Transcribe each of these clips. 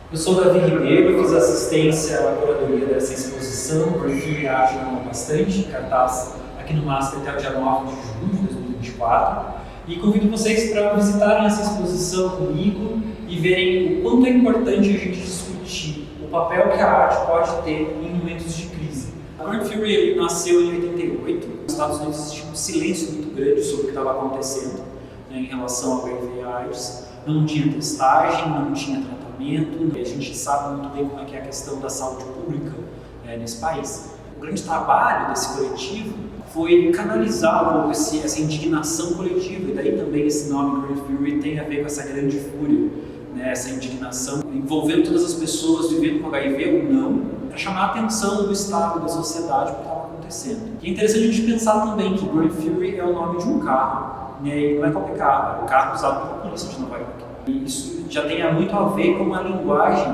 Eu sou Davi Ribeiro, fiz assistência à curadoria dessa exposição, porque ajudou bastante, cartaz aqui no MASP até o dia 9 de junho de 2024. E convido vocês para visitarem essa exposição comigo e verem o quanto é importante a gente discutir o papel que a arte pode ter em momentos de crise. A Grand Fury nasceu em 88. Nos Estados Unidos existia um silêncio muito grande sobre o que estava acontecendo, né, em relação ao HIV e AIDS. Não tinha testagem, não tinha tratamento. A gente sabe muito bem como é que é a questão da saúde pública nesse país. O grande trabalho desse coletivo foi canalizar um pouco essa indignação coletiva, e daí também esse nome Grand Fury tem a ver com essa grande fúria, né, essa indignação envolvendo todas as pessoas vivendo com HIV ou não, para chamar a atenção do Estado, da sociedade, para o que estava acontecendo. E é interessante a gente pensar também que Grand Fury é o nome de um carro, né, e não é qualquer carro, é o carro usado pela polícia de Nova York. E isso já tem muito a ver com a linguagem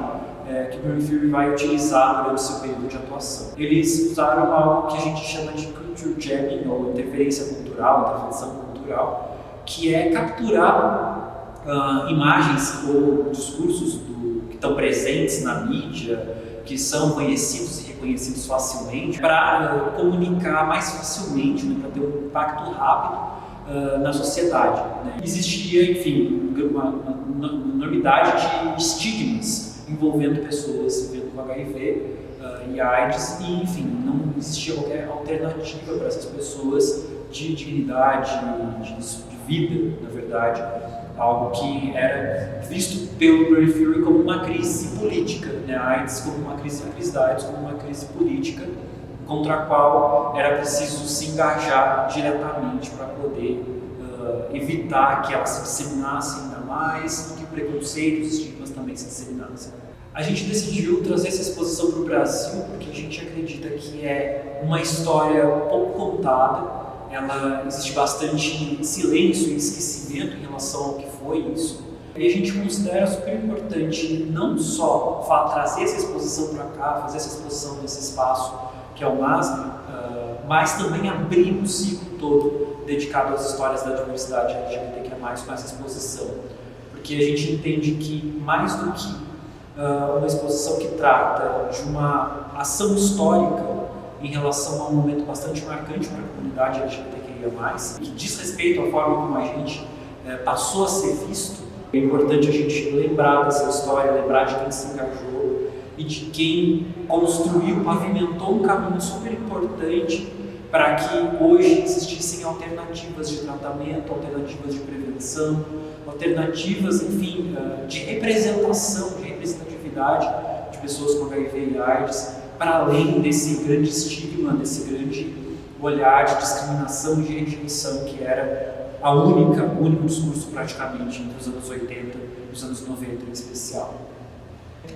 que Grand Fury vai utilizar durante o seu período de atuação. Eles usaram algo que a gente chama de culture jamming, ou interferência cultural, intervenção cultural, que é capturar imagens ou discursos que estão presentes na mídia, que são conhecidos e reconhecidos facilmente, para comunicar mais facilmente, né, para ter um impacto rápido na sociedade, né? Existia, enfim, uma enormidade de estigmas envolvendo pessoas vivendo com HIV e AIDS, e, enfim, não existia qualquer alternativa para essas pessoas de dignidade, de vida, na verdade, algo que era visto pelo Grand Fury como uma crise política, né? A AIDS como uma crise, a crise da AIDS como uma crise política, contra a qual era preciso se engajar diretamente para poder evitar que ela se disseminasse ainda mais, que preconceitos e estigmas também se disseminassem. A gente decidiu trazer essa exposição para o Brasil porque a gente acredita que é uma história pouco contada, existe bastante silêncio e esquecimento em relação ao que foi isso. E a gente considera super importante não só trazer essa exposição para cá, fazer essa exposição nesse espaço que é o MASP, mas também abrir um ciclo todo dedicado às histórias da diversidade LGBTQIA+, com essa exposição. Porque a gente entende que, mais do que uma exposição que trata de uma ação histórica em relação a um momento bastante marcante para a comunidade LGBTQIA+, que diz respeito à forma como a gente passou a ser visto, é importante a gente lembrar dessa história, lembrar de quem se engajou e de quem construiu, pavimentou um caminho super importante para que hoje existissem alternativas de tratamento, alternativas de prevenção, alternativas, enfim, de representação, de representatividade de pessoas com HIV e AIDS, para além desse grande estigma, desse grande olhar de discriminação e de rejeição que era o único discurso praticamente entre os anos 80 e os anos 90 em especial.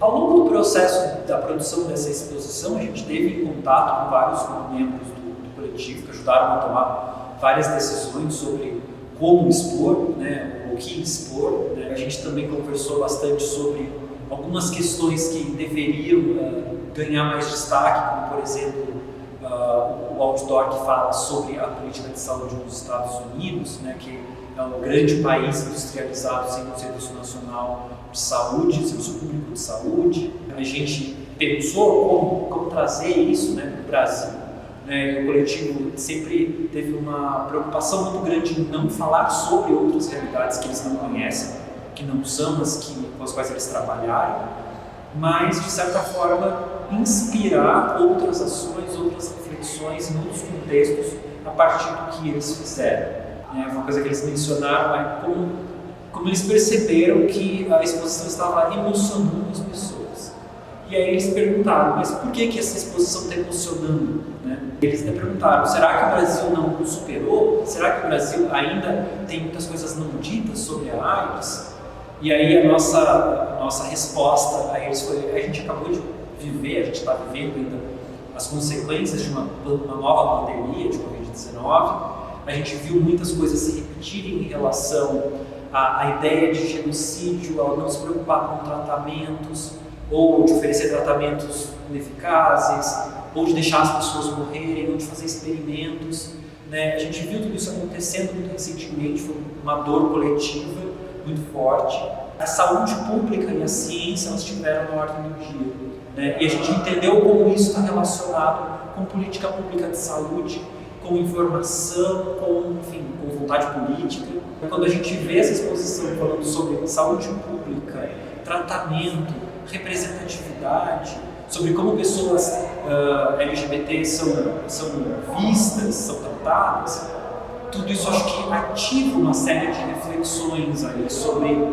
Ao longo do processo da produção dessa exposição, a gente teve contato com vários membros do coletivo que ajudaram a tomar várias decisões sobre como expor, né, o que expor, né. A gente também conversou bastante sobre algumas questões que deveriam ganhar mais destaque, como, por exemplo, o outdoor que fala sobre a política de saúde nos Estados Unidos, né, que é um grande país industrializado sem um serviço nacional de saúde, serviço público de saúde. A gente pensou como trazer isso, né, para o Brasil. O coletivo sempre teve uma preocupação muito grande em não falar sobre outras realidades que eles não conhecem, que não são as com as quais eles trabalharam, mas, de certa forma, inspirar outras ações, outras reflexões em outros contextos a partir do que eles fizeram. Uma coisa que eles mencionaram é como eles perceberam que a exposição estava emocionando as pessoas. E aí eles perguntaram, mas por que essa exposição está emocionando? Né? Eles perguntaram, será que o Brasil não superou? Será que o Brasil ainda tem muitas coisas não ditas sobre a AIDS? E aí a nossa resposta a eles foi, a gente acabou de viver, a gente está vivendo ainda as consequências de uma nova pandemia de Covid-19. A gente viu muitas coisas se repetirem em relação à ideia de genocídio, ao não se preocupar com tratamentos, ou de oferecer tratamentos ineficazes, ou de deixar as pessoas morrerem, ou de fazer experimentos. Né? A gente viu tudo isso acontecendo muito recentemente, foi uma dor coletiva muito forte, A saúde pública e a ciência elas estiveram na ordem do dia, né? E a gente entendeu como isso está relacionado com política pública de saúde, com informação, com vontade política. Quando a gente vê essa exposição falando sobre saúde pública, tratamento, representatividade, sobre como pessoas LGBT são vistas, são tratadas, tudo isso acho que ativa uma série de reflexões aí sobre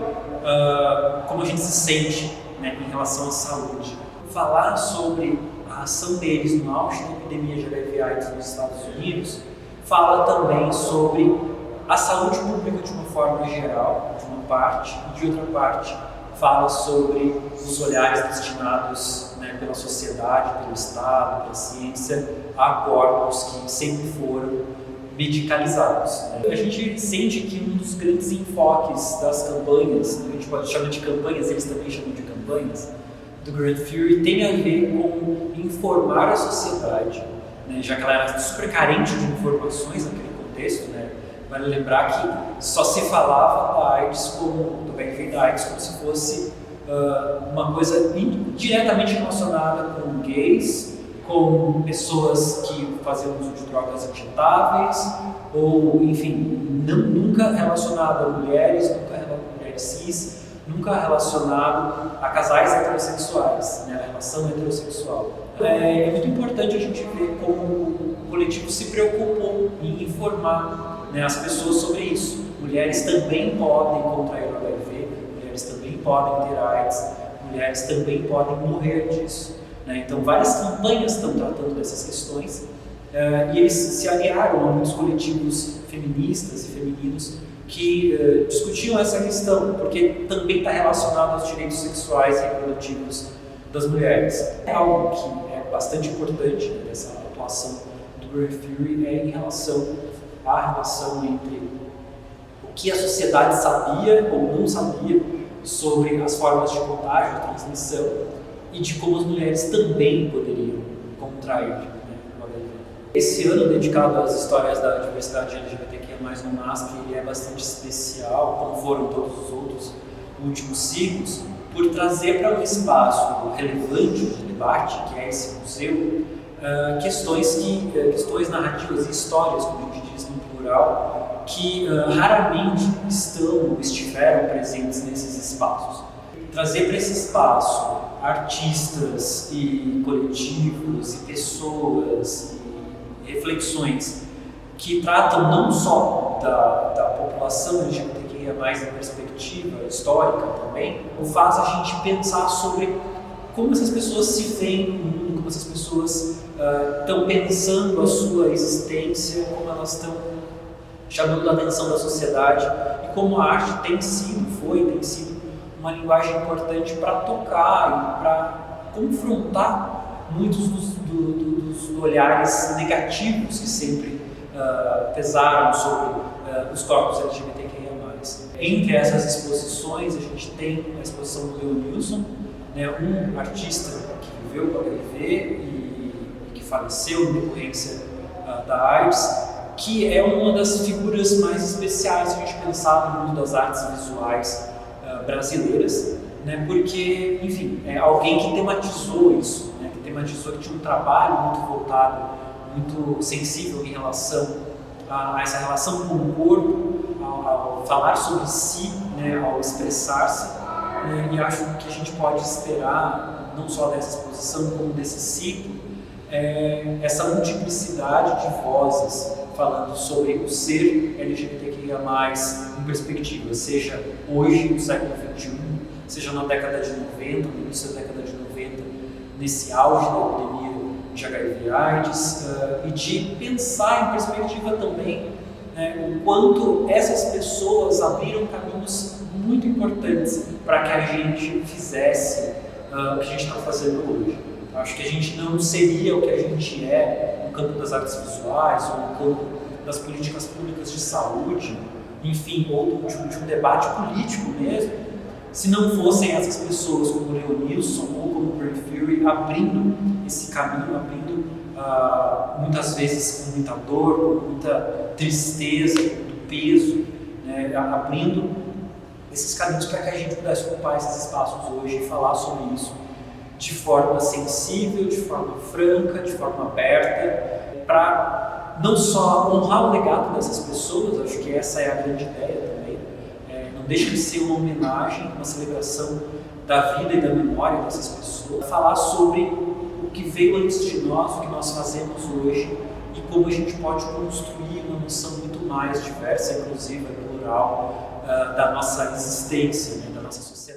como a gente se sente, né, em relação à saúde. Falar sobre a ação deles no auge da epidemia de HIV/AIDS nos Estados Unidos fala também sobre a saúde pública de uma forma geral, de uma parte, e de outra parte fala sobre os olhares destinados, né, pela sociedade, pelo Estado, pela ciência, a corpos que sempre foram medicalizados, né? A gente sente que um dos grandes enfoques das campanhas, a gente pode chamar de campanhas, eles também chamam de campanhas, do Grand Fury tem a ver com informar a sociedade, né, já que ela era super carente de informações naquele contexto, né? Vale lembrar que só se falava da AIDS do HIV da AIDS como se fosse uma coisa diretamente relacionada com gays, com pessoas que faziam uso de drogas injetáveis, ou, enfim, nunca relacionado a mulheres, mulheres cis, nunca relacionado a casais heterossexuais, né, a relação heterossexual. É muito importante a gente ver como o coletivo se preocupou em informar, né, as pessoas sobre isso. Mulheres também podem contrair o HIV, mulheres também podem ter AIDS, mulheres também podem morrer disso, né? Então, várias campanhas estão tratando dessas questões e eles se aliaram a muitos coletivos feministas e femininos que discutiam essa questão, porque também está relacionado aos direitos sexuais e reprodutivos das mulheres. É algo que é bastante importante, né, dessa atuação do Grand Fury em relação à relação entre o que a sociedade sabia ou não sabia sobre as formas de contágio, de transmissão, e de como as mulheres também poderiam contrair, né, o HIV. Esse ano dedicado às histórias da diversidade LGBTQIA+, no MASP, ele é bastante especial, como foram todos os outros últimos ciclos, por trazer para um espaço relevante de debate, que é esse museu, questões narrativas e histórias, como a gente diz no plural, que raramente estão ou estiveram presentes nesses espaços. Trazer para esse espaço artistas e coletivos e pessoas e reflexões que tratam não só da população LGBTQIA+, na perspectiva histórica também, faz a gente pensar sobre como essas pessoas se veem no mundo, como essas pessoas estão pensando a sua existência, como elas estão chamando a atenção da sociedade e como a arte tem sido uma linguagem importante para tocar e para confrontar muitos dos olhares negativos que sempre pesaram sobre os corpos LGBTQIA+. Entre essas exposições, a gente tem a exposição do Leonilson, né, um artista que viveu com HIV e que faleceu em decorrência da AIDS, que é uma das figuras mais especiais se a gente pensar no mundo das artes visuais brasileiras, né, porque, enfim, é alguém que tematizou isso, né, que tinha um trabalho muito voltado, muito sensível em relação a essa relação com o corpo, ao falar sobre si, né, ao expressar-se, né, e acho que a gente pode esperar, não só dessa exposição, como desse ciclo, essa multiplicidade de vozes falando sobre o ser LGBTQIA+, em perspectiva, seja hoje, no século XXI, seja na década de 90, no início da década de 90, nesse auge da epidemia de HIV/AIDS, e de pensar em perspectiva também, né, o quanto essas pessoas abriram caminhos muito importantes para que a gente fizesse o que a gente está fazendo hoje. Acho que a gente não seria o que a gente é no campo das artes visuais ou no campo das políticas públicas de saúde, enfim, ou de um debate político mesmo, se não fossem essas pessoas como o Leonilson ou como o Grand Fury abrindo esse caminho, abrindo muitas vezes com muita dor, com muita tristeza, com muito peso, né, abrindo esses caminhos para que a gente pudesse ocupar esses espaços hoje e falar sobre isso de forma sensível, de forma franca, de forma aberta, para não só honrar o legado dessas pessoas, acho que essa é a grande ideia também, não deixa de ser uma homenagem, uma celebração da vida e da memória dessas pessoas, falar sobre o que veio antes de nós, o que nós fazemos hoje e como a gente pode construir uma noção muito mais diversa, inclusiva, plural, da nossa existência, né, da nossa sociedade.